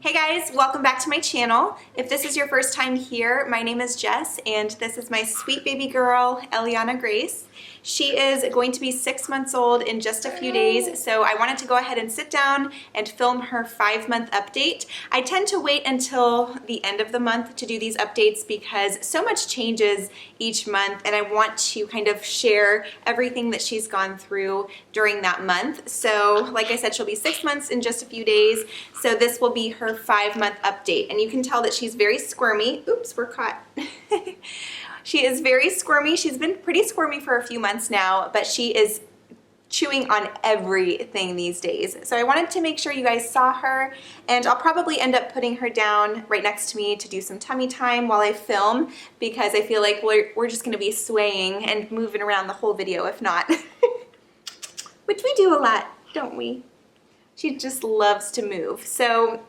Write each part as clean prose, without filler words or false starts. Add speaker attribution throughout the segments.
Speaker 1: Hey guys, welcome back to my channel. If this is your first time here, my name is Jess and this is my sweet baby girl, Elliana Grace. She is going to be 6 months old in just a few days, so I wanted to go ahead and sit down and film her 5-month update. I tend to wait until the end of the month to do these updates because so much changes each month and I want to kind of share everything that she's gone through during that month. So like I said, she'll be 6 months in just a few days, so this will be her 5-month update. And you can tell that she's very squirmy. Oops, we're caught. She is very squirmy. She's been pretty squirmy for a few months now, but she is chewing on everything these days. So I wanted to make sure you guys saw her, and I'll probably end up putting her down right next to me to do some tummy time while I film, because I feel like we're just gonna be swaying and moving around the whole video if not. Which we do a lot, don't we? She just loves to move. So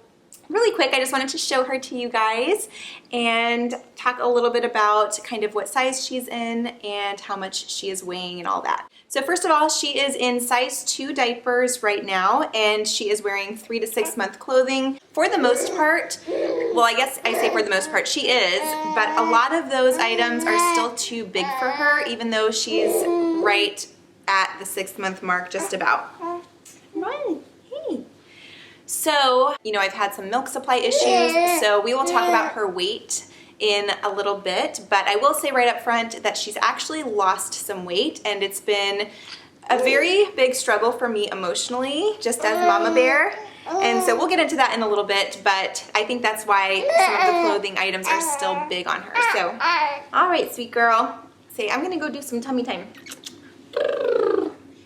Speaker 1: really quick, I just wanted to show her to you guys and talk a little bit about kind of what size she's in and how much she is weighing and all that. So first of all, she is in size 2 diapers right now, and she is wearing 3 to 6 month clothing. For the most part, well, I guess I say for the most part, she is, but a lot of those items are still too big for her, even though she's right at the 6 month mark just about. Run. Hey. So, you know, I've had some milk supply issues, so we will talk about her weight in a little bit, but I will say right up front that she's actually lost some weight, and it's been a very big struggle for me emotionally, just as mama bear. And so we'll get into that in a little bit, but I think that's why some of the clothing items are still big on her. So, all right, sweet girl. Say, I'm gonna go do some tummy time.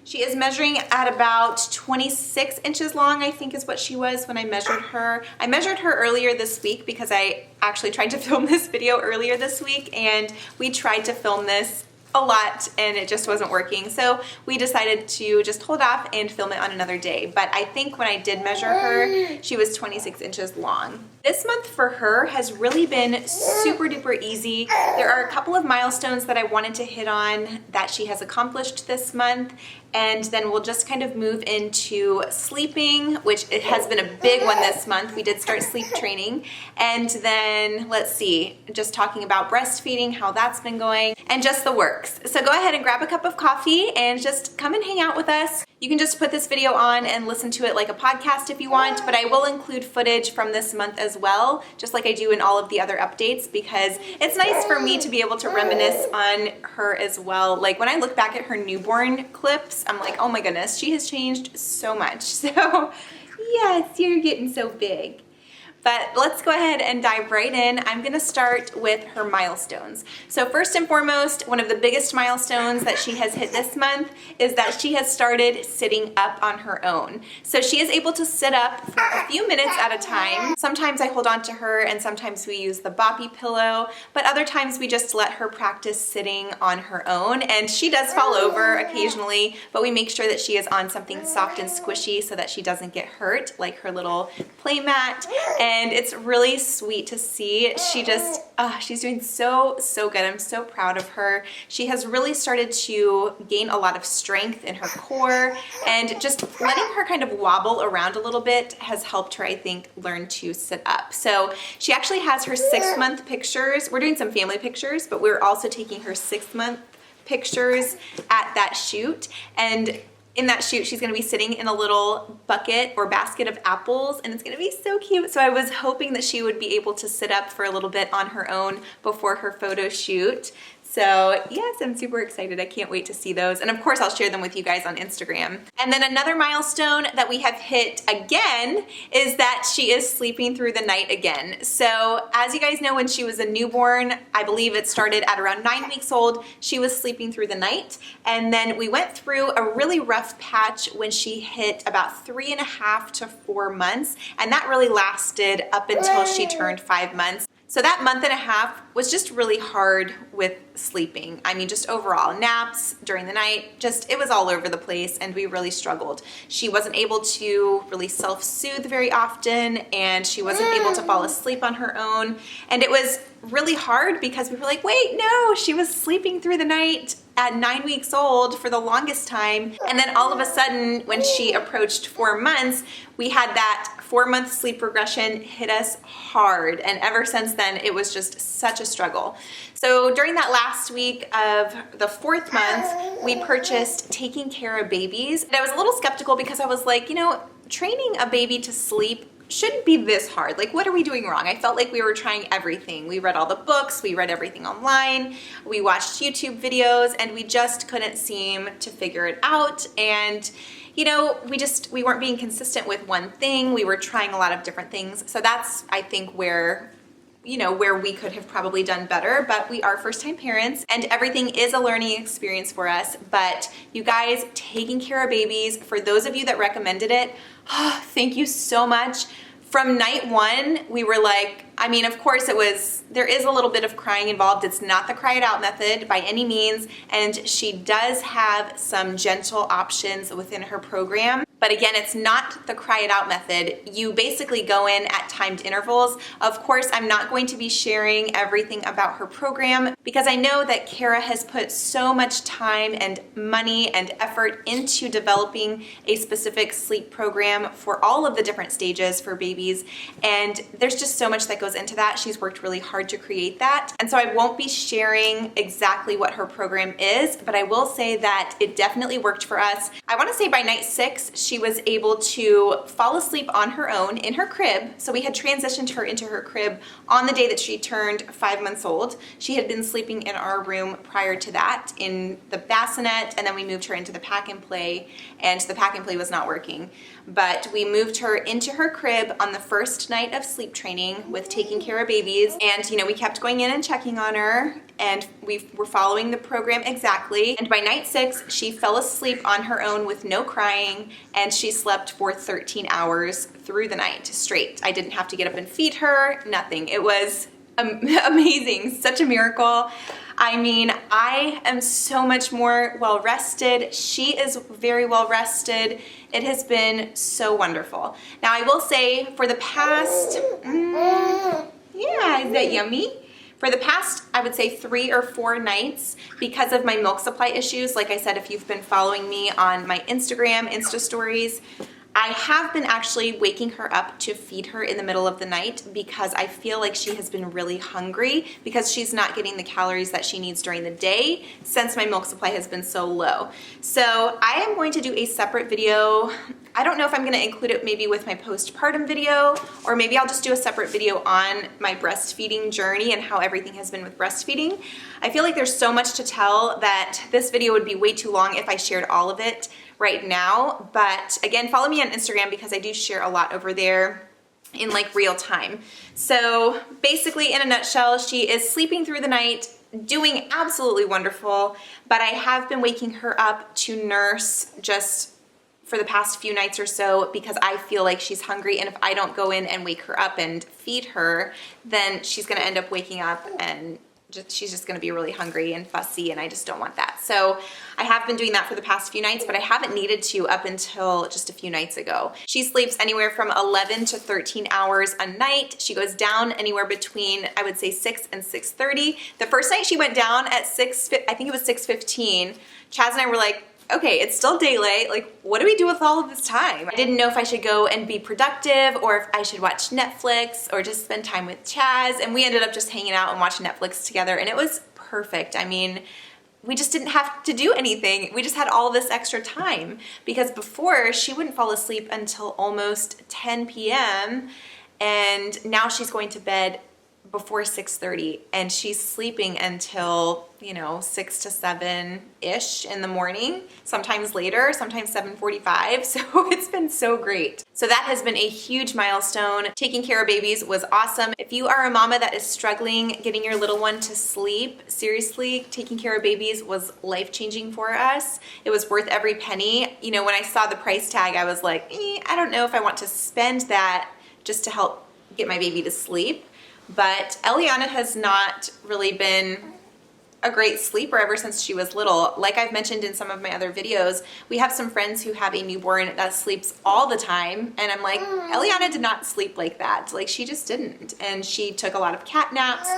Speaker 1: She is measuring at about 26 inches long, I think is what she was when I measured her. I measured her earlier this week because I actually tried to film this video earlier this week, and we tried to film this a lot and it just wasn't working. So we decided to just hold off and film it on another day. But I think when I did measure her, she was 26 inches long. This month for her has really been super duper easy. There are a couple of milestones that I wanted to hit on that she has accomplished this month, and then we'll just kind of move into sleeping, which it has been a big one this month. We did start sleep training, and then let's see, just talking about breastfeeding, how that's been going, and just the works. So go ahead and grab a cup of coffee and just come and hang out with us. You can just put this video on and listen to it like a podcast if you want, but I will include footage from this month as well, just like I do in all of the other updates, because it's nice for me to be able to reminisce on her as well. Like when I look back at her newborn clips, I'm like, oh my goodness, she has changed so much. So yes, you're getting so big. But let's go ahead and dive right in. I'm gonna start with her milestones. So first and foremost, one of the biggest milestones that she has hit this month is that she has started sitting up on her own. So she is able to sit up for a few minutes at a time. Sometimes I hold on to her and sometimes we use the boppy pillow, but other times we just let her practice sitting on her own. And she does fall over occasionally, but we make sure that she is on something soft and squishy so that she doesn't get hurt, like her little play mat. And it's really sweet to see. She just, she's doing so good. I'm so proud of her. She has really started to gain a lot of strength in her core, and just letting her kind of wobble around a little bit has helped her, I think, learn to sit up. So she actually has her 6 month pictures. We're doing some family pictures, but we're also taking her 6 month pictures at that shoot. And in that shoot, she's gonna be sitting in a little bucket or basket of apples, and it's gonna be so cute. So I was hoping that she would be able to sit up for a little bit on her own before her photo shoot. So yes, I'm super excited. I can't wait to see those. And of course, I'll share them with you guys on Instagram. And then another milestone that we have hit again is that she is sleeping through the night again. So as you guys know, when she was a newborn, I believe it started at around 9 weeks old, she was sleeping through the night. And then we went through a really rough patch when she hit about 3.5 to 4 months. And that really lasted up until she turned 5 months. So that 1.5 months was just really hard with sleeping. I mean, just overall, naps during the night, just, it was all over the place and we really struggled. She wasn't able to really self-soothe very often, and she wasn't able to fall asleep on her own. And it was really hard because we were like, wait, no, she was sleeping through the night at 9 weeks old for the longest time. And then all of a sudden, when she approached 4 months, we had that 4-month sleep regression hit us hard. And ever since then, it was just such a struggle. So during that last week of the 4th month, we purchased Taking Care of Babies. And I was a little skeptical because I was like, you know, training a baby to sleep shouldn't be this hard. Like, what are we doing wrong? I felt like we were trying everything. We read all the books, we read everything online, we watched YouTube videos, and we just couldn't seem to figure it out. And you know, we weren't being consistent with one thing. We were trying a lot of different things. So that's, I think, where we could have probably done better, but we are first-time parents and everything is a learning experience for us. But you guys, Taking Care of Babies, for those of you that recommended it, thank you so much. From night 1, we were like, I mean, of course there is a little bit of crying involved. It's not the cry it out method by any means. And she does have some gentle options within her program. But again, it's not the cry it out method. You basically go in at timed intervals. Of course, I'm not going to be sharing everything about her program because I know that Kara has put so much time and money and effort into developing a specific sleep program for all of the different stages for babies. And there's just so much that goes into that. She's worked really hard to create that. And so I won't be sharing exactly what her program is, but I will say that it definitely worked for us. I want to say by night 6, she was able to fall asleep on her own in her crib. So we had transitioned her into her crib on the day that she turned 5 months old. She had been sleeping in our room prior to that in the bassinet, and then we moved her into the pack and play, and the pack and play was not working. But we moved her into her crib on the first night of sleep training with Taking Care of Babies. And, you know, we kept going in and checking on her, and we were following the program exactly. And by night 6, she fell asleep on her own with no crying, and she slept for 13 hours through the night straight. I didn't have to get up and feed her, nothing. It was amazing, such a miracle. I mean, I am so much more well rested. She is very well rested. It has been so wonderful. Now, I will say for the past, is that yummy? For the past, I would say 3 or 4 nights, because of my milk supply issues, like I said, if you've been following me on my Instagram, Insta stories, I have been actually waking her up to feed her in the middle of the night because I feel like she has been really hungry because she's not getting the calories that she needs during the day since my milk supply has been so low. So I am going to do a separate video. I don't know if I'm going to include it maybe with my postpartum video, or maybe I'll just do a separate video on my breastfeeding journey and how everything has been with breastfeeding. I feel like there's so much to tell that this video would be way too long if I shared all of it right now. But again, follow me on Instagram because I do share a lot over there in like real time. So basically, in a nutshell, she is sleeping through the night, doing absolutely wonderful, but I have been waking her up to nurse just for the past few nights or so because I feel like she's hungry, and if I don't go in and wake her up and feed her, then she's gonna end up waking up and she's just gonna be really hungry and fussy, and I just don't want that. So I have been doing that for the past few nights, but I haven't needed to up until just a few nights ago. She sleeps anywhere from 11 to 13 hours a night. She goes down anywhere between, I would say, 6 and 6:30. The first night she went down at 6, I think it was 6:15. Chaz and I were like, okay, it's still daylight. Like, what do we do with all of this time? I didn't know if I should go and be productive or if I should watch Netflix or just spend time with Chaz. And we ended up just hanging out and watching Netflix together, and it was perfect. I mean, we just didn't have to do anything. We just had all this extra time because before she wouldn't fall asleep until almost 10 p.m. and now she's going to bed before 6:30 and she's sleeping until, 6 to 7-ish in the morning, sometimes later, sometimes 7:45. So it's been so great. So that has been a huge milestone. Taking Care of Babies was awesome. If you are a mama that is struggling getting your little one to sleep, seriously, Taking Care of Babies was life-changing for us. It was worth every penny. When I saw the price tag, I was like, I don't know if I want to spend that just to help get my baby to sleep. But Elliana has not really been a great sleeper ever since she was little. Like I've mentioned in some of my other videos, we have some friends who have a newborn that sleeps all the time, and I'm like, Elliana did not sleep like that. Like, she just didn't, and she took a lot of cat naps,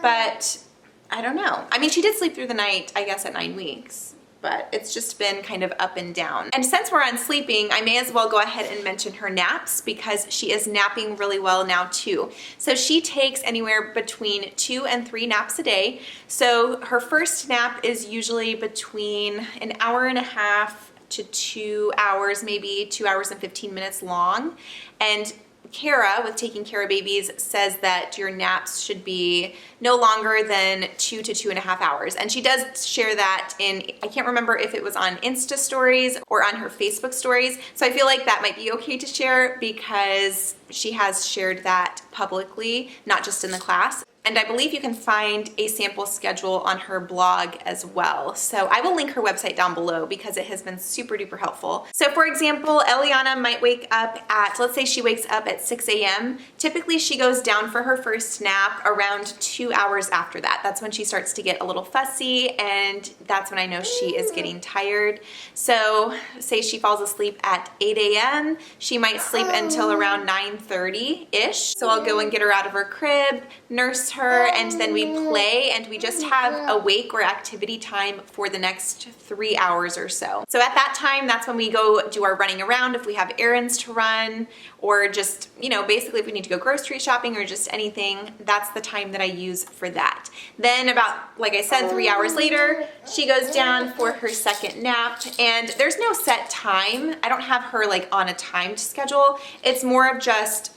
Speaker 1: but I don't know. I mean, she did sleep through the night, I guess, at 9 weeks, but it's just been kind of up and down. And since we're on sleeping, I may as well go ahead and mention her naps, because she is napping really well now too. So she takes anywhere between 2 and 3 naps a day. So her first nap is usually between an hour and a half to 2 hours, maybe 2 hours and 15 minutes long. And Kara, with Taking Care of Babies, says that your naps should be no longer than 2 to 2.5 hours. And she does share that in, I can't remember if it was on Insta stories or on her Facebook stories. So I feel like that might be okay to share, because she has shared that publicly, not just in the class. And I believe you can find a sample schedule on her blog as well. So I will link her website down below, because it has been super duper helpful. So for example, Elliana might wake up at, let's say she wakes up at 6 a.m. Typically she goes down for her first nap around 2 hours after that. That's when she starts to get a little fussy, and that's when I know she is getting tired. So say she falls asleep at 8 a.m. She might sleep until around 9:30-ish. So I'll go and get her out of her crib, nurse her, and then we play, and we just have a wake or activity time for the next 3 hours or so. So at that time, that's when we go do our running around if we have errands to run, or just, you know, basically if we need to go grocery shopping or just anything, that's the time that I use for that. Then about, like I said, 3 hours later, she goes down for her second nap, and there's no set time. I don't have her like on a timed schedule. It's more of just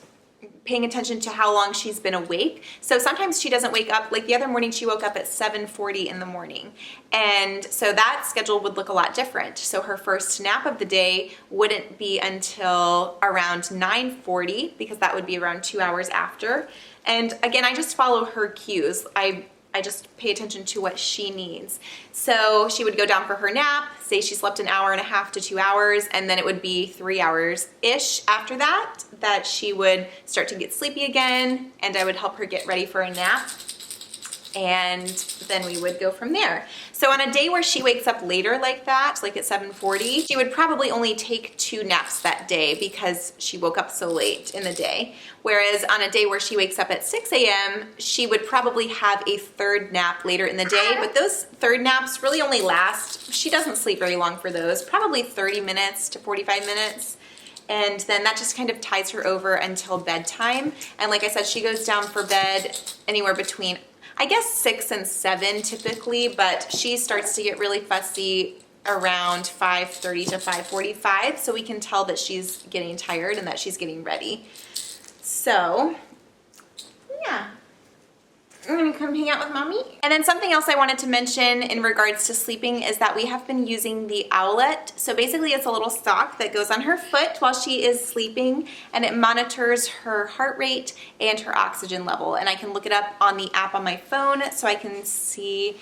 Speaker 1: paying attention to how long she's been awake. So sometimes she doesn't wake up, like the other morning she woke up at 7:40 in the morning. And so that schedule would look a lot different. So her first nap of the day wouldn't be until around 9:40, because that would be around 2 hours after. And again, I just follow her cues. I just pay attention to what she needs. So she would go down for her nap, say she slept an hour and a half to 2 hours, and then it would be 3 hours-ish after that, that she would start to get sleepy again, and I would help her get ready for a nap. And then we would go from there. So on a day where she wakes up later like that, like at 7:40, she would probably only take 2 naps that day, because she woke up so late in the day. Whereas on a day where she wakes up at 6 a.m., she would probably have a 3rd nap later in the day, but those 3rd naps really only last, she doesn't sleep very long for those, probably 30 minutes to 45 minutes. And then that just kind of ties her over until bedtime. And like I said, she goes down for bed anywhere between, I guess, 6 and 7 typically, but she starts to get really fussy around 5:30 to 5:45, so we can tell that she's getting tired and that she's getting ready. So, yeah. I'm gonna come hang out with mommy. And then something else I wanted to mention in regards to sleeping is that we have been using the Owlet. So basically it's a little sock that goes on her foot while she is sleeping, and it monitors her heart rate and her oxygen level. And I can look it up on the app on my phone, so I can see,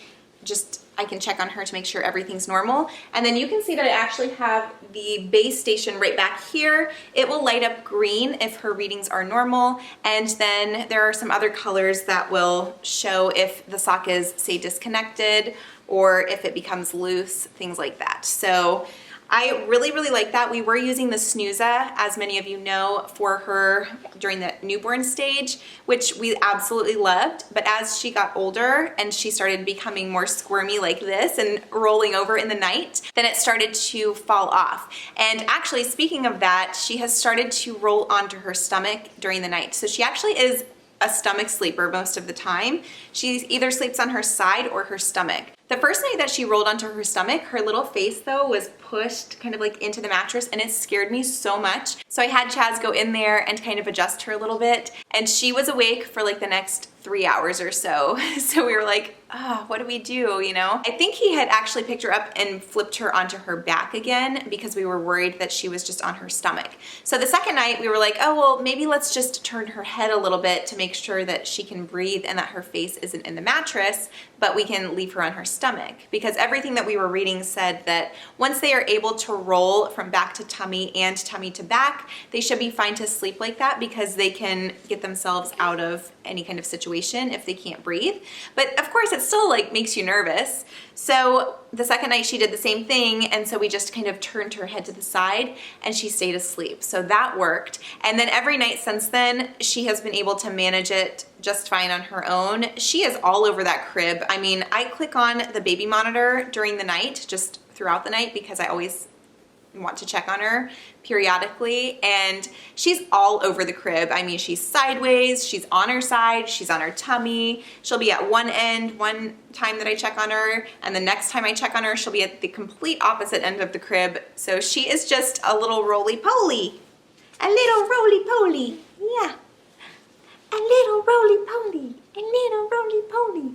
Speaker 1: I can check on her to make sure everything's normal. And then you can see that I actually have the base station right back here. It will light up green if her readings are normal. And then there are some other colors that will show if the sock is, say, disconnected, or if it becomes loose, things like that. So I really, really like that. We were using the Snooza, as many of you know, for her during the newborn stage, which we absolutely loved. But as she got older and she started becoming more squirmy like this and rolling over in the night, then it started to fall off. And actually, speaking of that, she has started to roll onto her stomach during the night. So she actually is a stomach sleeper most of the time. She either sleeps on her side or her stomach. The first night that she rolled onto her stomach, her little face though was pushed kind of like into the mattress, and it scared me so much. So I had Chaz go in there and kind of adjust her a little bit, and she was awake for like the next 3 hours or so. So we were like, oh, what do we do, you know? I think he had actually picked her up and flipped her onto her back again, because we were worried that she was just on her stomach. So the second night we were like, oh, well, maybe let's just turn her head a little bit to make sure that she can breathe and that her face isn't in the mattress, but we can leave her on her stomach. stomach, because everything that we were reading said that once they are able to roll from back to tummy and tummy to back, they should be fine to sleep like that because they can get themselves out of any kind of situation if they can't breathe. But of course it still like makes you nervous. So the second night she did the same thing, and so we just kind of turned her head to the side and she stayed asleep. So that worked. And then every night since then, she has been able to manage it just fine on her own. She is all over that crib. I mean, I click on the baby monitor during the night, just throughout the night, because I always want to check on her periodically, and she's all over the crib. I mean, she's sideways, she's on her side, she's on her tummy. She'll be at one end one time that I check on her, and the next time I check on her, she'll be at the complete opposite end of the crib. So she is just a little roly-poly. A little roly-poly, yeah. A little roly-poly, a little roly-poly.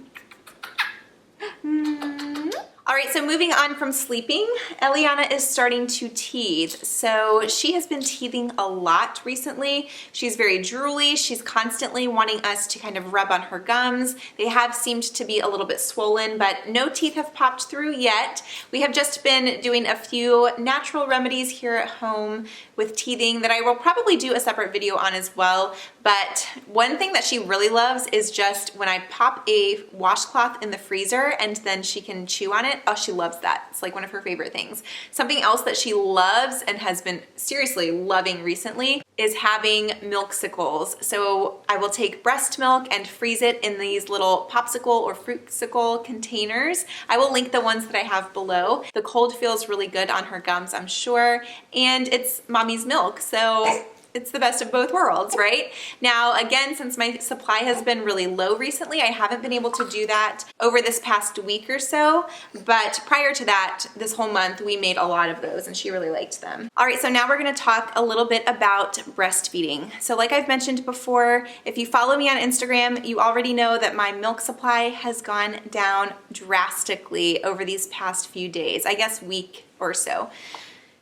Speaker 1: All right, so moving on from sleeping, Elliana is starting to teeth. So she has been teething a lot recently. She's very drooly. She's constantly wanting us to kind of rub on her gums. They have seemed to be a little bit swollen, but no teeth have popped through yet. We have just been doing a few natural remedies here at home with teething that I will probably do a separate video on as well. But one thing that she really loves is just when I pop a washcloth in the freezer and then she can chew on it. Oh, she loves that. It's like one of her favorite things. Something else that she loves and has been seriously loving recently is having milksicles. So I will take breast milk and freeze it in these little popsicle or fruitsicle containers. I will link the ones that I have below. The cold feels really good on her gums, I'm sure, and it's mommy's milk, so it's the best of both worlds, right? Now, again, since my supply has been really low recently, I haven't been able to do that over this past week or so, but prior to that, this whole month, we made a lot of those and she really liked them. All right, so now we're gonna talk a little bit about breastfeeding. So like I've mentioned before, if you follow me on Instagram, you already know that my milk supply has gone down drastically over these past few days, I guess week or so.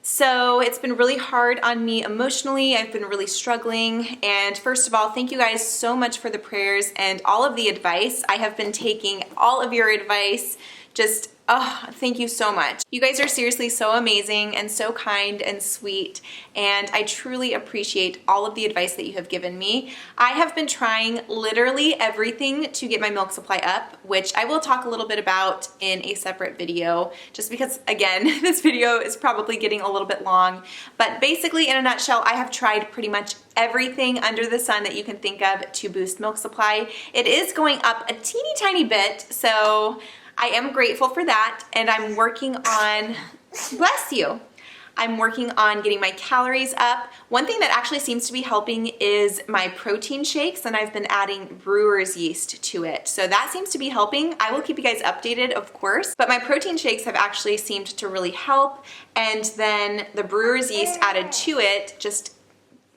Speaker 1: So it's been really hard on me emotionally. I've been really struggling. And first of all, thank you guys so much for the prayers and all of the advice. I have been taking all of your advice. Just, oh, thank you so much. You guys are seriously so amazing and so kind and sweet, and I truly appreciate all of the advice that you have given me. I have been trying literally everything to get my milk supply up, which I will talk a little bit about in a separate video, just because, again, this video is probably getting a little bit long. But basically, in a nutshell, I have tried pretty much everything under the sun that you can think of to boost milk supply. It is going up a teeny tiny bit, so I am grateful for that, and I'm working on, bless you, I'm working on getting my calories up. One thing that actually seems to be helping is my protein shakes, and I've been adding brewer's yeast to it. So that seems to be helping. I will keep you guys updated, of course, but my protein shakes have actually seemed to really help, and then the brewer's yeast added to it just,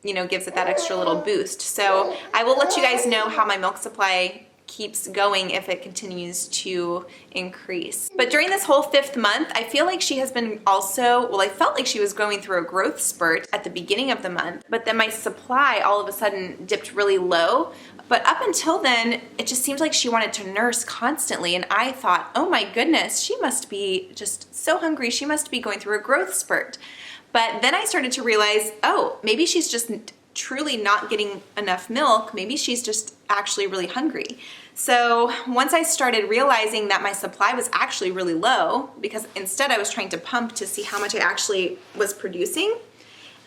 Speaker 1: you know, gives it that extra little boost. So I will let you guys know how my milk supply keeps going if it continues to increase. But during this whole 5th month, I feel like she has been also, well, I felt like she was going through a growth spurt at the beginning of the month, but then my supply all of a sudden dipped really low. But up until then, it just seemed like she wanted to nurse constantly, and I thought, oh my goodness, she must be just so hungry. She must be going through a growth spurt. But then I started to realize, oh, maybe she's just truly not getting enough milk. Maybe she's just actually really hungry. So once I started realizing that my supply was actually really low, because instead I was trying to pump to see how much I actually was producing,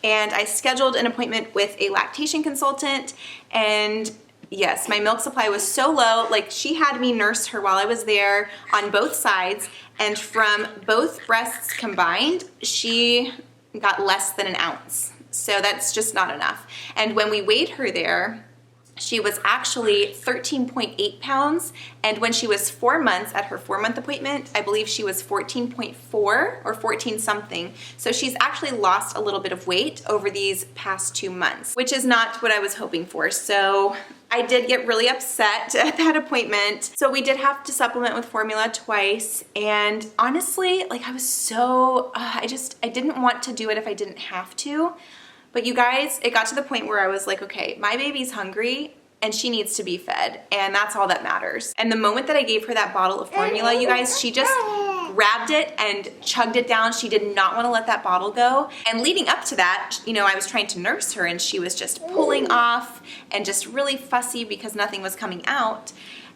Speaker 1: and I scheduled an appointment with a lactation consultant, and yes, my milk supply was so low, like she had me nurse her while I was there on both sides, and from both breasts combined, she got less than an ounce. So that's just not enough. And when we weighed her there, she was actually 13.8 pounds. And when she was 4 months at her 4-month appointment, I believe she was 14.4 or 14 something. So she's actually lost a little bit of weight over these past 2 months, which is not what I was hoping for. So I did get really upset at that appointment. So we did have to supplement with formula twice. And honestly, like I was so, I didn't want to do it if I didn't have to. But you guys, it got to the point where I was like, okay, my baby's hungry. and she needs to be fed, and that's all that matters. And the moment that I gave her that bottle of formula, you guys, she just grabbed it and chugged it down. She did not want to let that bottle go. And leading up to that, you know, I was trying to nurse her and she was just pulling off and just really fussy because nothing was coming out.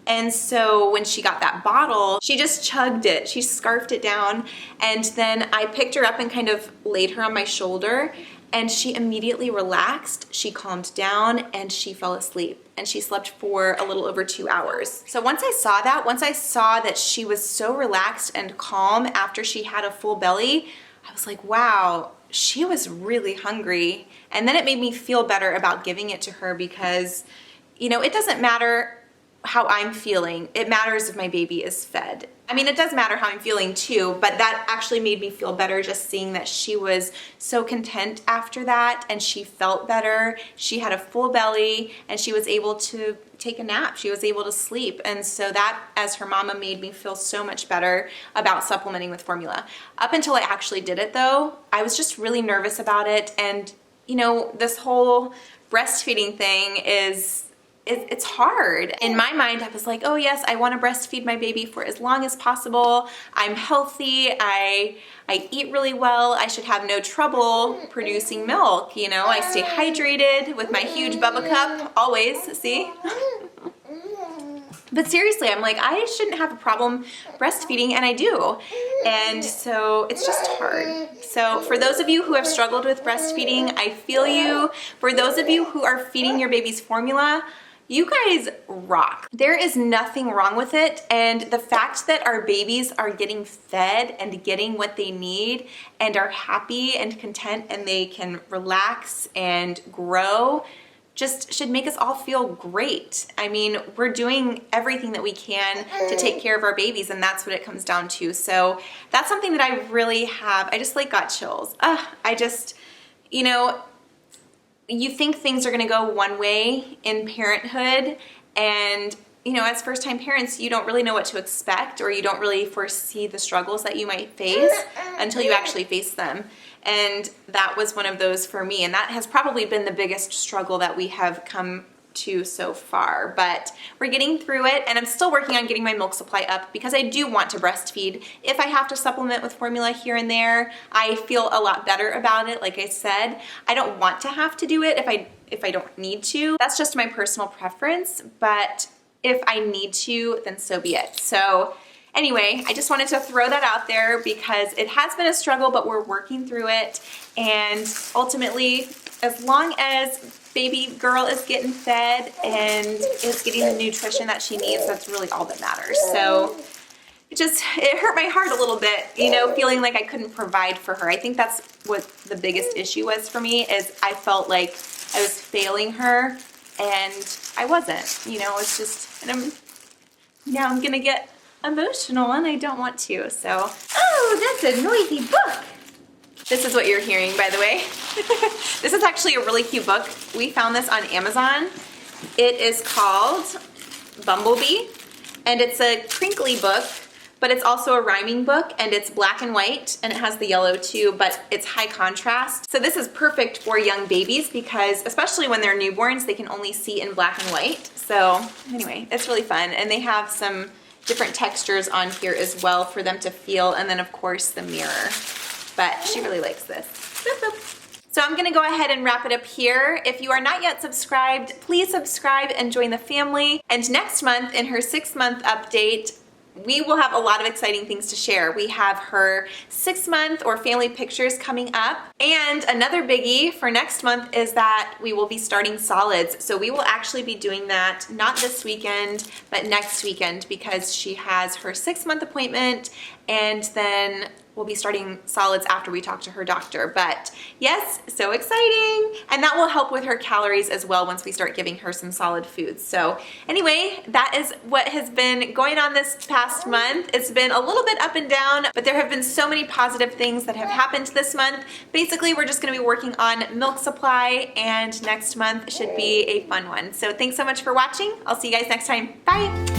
Speaker 1: And so when she got that bottle, she just chugged it. She scarfed it down. And then I picked her up and kind of laid her on my shoulder, and she immediately relaxed. She calmed down and she fell asleep, and she slept for a little over 2 hours. So once I saw that she was so relaxed and calm after she had a full belly, I was like, wow, she was really hungry. And then it made me feel better about giving it to her because, you know, it doesn't matter how I'm feeling. It matters if my baby is fed. I mean, it does matter how I'm feeling too, but that actually made me feel better just seeing that she was so content after that and she felt better. She had a full belly and she was able to take a nap. She was able to sleep. And so that, as her mama, made me feel so much better about supplementing with formula. Up until I actually did it though, I was just really nervous about it. And you know, this whole breastfeeding thing it's hard. In my mind, I was like, oh yes, I want to breastfeed my baby for as long as possible. I'm healthy. I eat really well. I should have no trouble producing milk. You know, I stay hydrated with my huge Bubba cup always, see? But seriously, I'm like, I shouldn't have a problem breastfeeding, and I do. And so it's just hard. So for those of you who have struggled with breastfeeding, I feel you. For those of you who are feeding your baby's formula, you guys rock. There is nothing wrong with it, and the fact that our babies are getting fed and getting what they need and are happy and content and they can relax and grow just should make us all feel great. I mean, we're doing everything that we can to take care of our babies, and that's what it comes down to. So that's something that I really have, I just like got chills. I just, you know, you think things are gonna go one way in parenthood, and you know, as first-time parents, you don't really know what to expect, or you don't really foresee the struggles that you might face until you actually face them. And that was one of those for me, and that has probably been the biggest struggle that we have come to so far. But we're getting through it, and I'm still working on getting my milk supply up because I do want to breastfeed. If I have to supplement with formula here and there, I feel a lot better about it. Like I said, I don't want to have to do it if I don't need to. That's just my personal preference, but if I need to, then so be it. So anyway, I just wanted to throw that out there because it has been a struggle, but we're working through it. And ultimately, as long as baby girl is getting fed and is getting the nutrition that she needs, that's really all that matters. So it hurt my heart a little bit, you know, feeling like I couldn't provide for her. I think that's what the biggest issue was for me, is I felt like I was failing her, and I wasn't, you know. It's just, and now I'm gonna get emotional and I don't want to, so. Oh, that's a noisy book. This is what you're hearing, by the way. This is actually a really cute book. We found this on Amazon. It is called Bumblebee, and it's a crinkly book, but it's also a rhyming book, and it's black and white, and it has the yellow too, but it's high contrast. So this is perfect for young babies because, especially when they're newborns, they can only see in black and white. So anyway, it's really fun, and they have some different textures on here as well for them to feel, and then of course the mirror. But she really likes this. Boop, boop. So I'm gonna go ahead and wrap it up here. If you are not yet subscribed, please subscribe and join the family. And next month, in her 6-month update, we will have a lot of exciting things to share. We have her 6-month or family pictures coming up. And another biggie for next month is that we will be starting solids. So we will actually be doing that not this weekend, but next weekend, because she has her 6-month appointment, and then we'll be starting solids after we talk to her doctor. But yes, so exciting. And that will help with her calories as well once we start giving her some solid foods. So anyway, that is what has been going on this past month. It's been a little bit up and down, but there have been so many positive things that have happened this month. Basically, we're just gonna be working on milk supply, and next month should be a fun one. So thanks so much for watching. I'll see you guys next time. Bye.